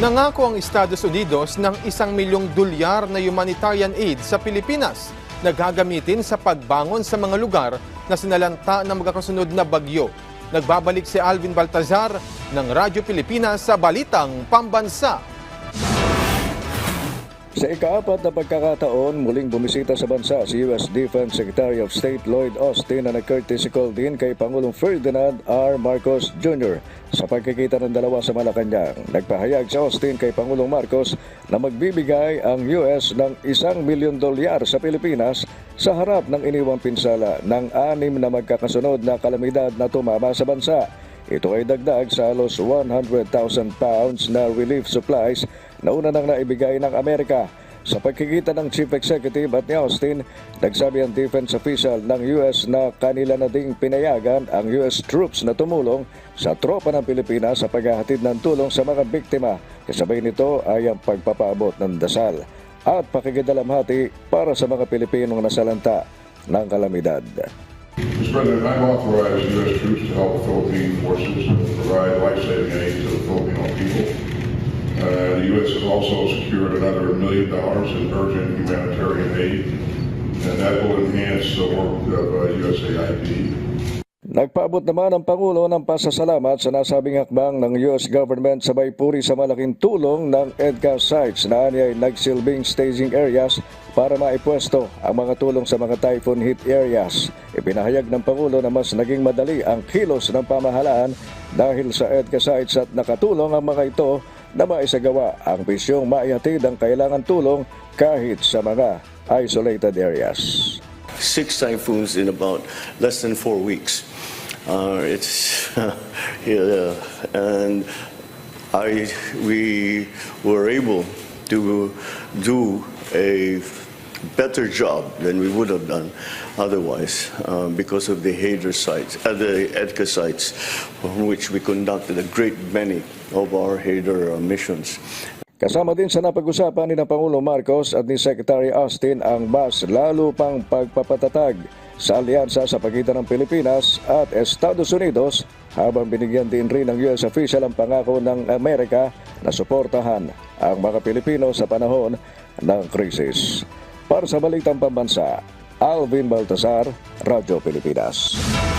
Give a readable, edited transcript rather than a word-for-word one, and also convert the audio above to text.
Nangako ang Estados Unidos ng $1 milyong na humanitarian aid sa Pilipinas na gagamitin sa pagbangon sa mga lugar na sinalanta ng magkakasunod na bagyo. Nagbabalik si Alvin Baltazar ng Radyo Pilipinas sa Balitang Pambansa. Sa ika-4 na pagkakataon, muling bumisita sa bansa si U.S. Defense Secretary of State Lloyd Austin na nag-courtesy call din kay Pangulong Ferdinand R. Marcos Jr. sa pagkikita ng dalawa sa Malacanang. Nagpahayag si Austin kay Pangulong Marcos na magbibigay ang U.S. ng $1 milyon sa Pilipinas sa harap ng iniwang pinsala ng 6 na magkakasunod na kalamidad na tumama sa bansa. Ito ay dagdag sa halos 100,000 pounds na relief supplies na una nang naibigay ng Amerika. Sa pagkikita ng Chief Executive at ni Austin, nagsabi ang defense official ng US na kanila na ding pinayagan ang US troops na tumulong sa tropa ng Pilipinas sa paghahatid ng tulong sa mga biktima. Kasabay nito ay ang pagpapaabot ng dasal at pakikidalamhati para sa mga Pilipinong nasalanta ng kalamidad. Mr. President, I've authorized U.S. troops to help Philippine forces provide life-saving aid to the Filipino people. The U.S. has also secured another $1 million in urgent humanitarian aid, and that will enhance the work of USAID. Nagpaabot naman ang Pangulo ng pasasalamat sa nasabing hakbang ng U.S. government sabay puri sa malaking tulong ng EDCA sites na ay nagsilbing staging areas para maipwesto ang mga tulong sa mga typhoon hit areas. Ipinahayag ng Pangulo na mas naging madali ang kilos ng pamahalaan dahil sa EDCA sites at nakatulong ang mga ito na maisagawa ang bisyong maihatid ang kailangan tulong kahit sa mga isolated areas. 6 typhoons in about less than 4 weeks. And we were able to do a better job than we would have done otherwise because of the EDCA sites, from which we conducted a great many of our HADR missions. Kasama din sa napag-usapan ni Pangulong Marcos at ni Secretary Austin ang mas lalo pang pagpapatatag sa alyansa sa pagitan ng Pilipinas at Estados Unidos, habang binigyan din rin ng US official ang pangako ng Amerika na suportahan ang mga Pilipino sa panahon ng krisis. Para sa Balitang Pambansa, Alvin Baltazar, Radyo Pilipinas.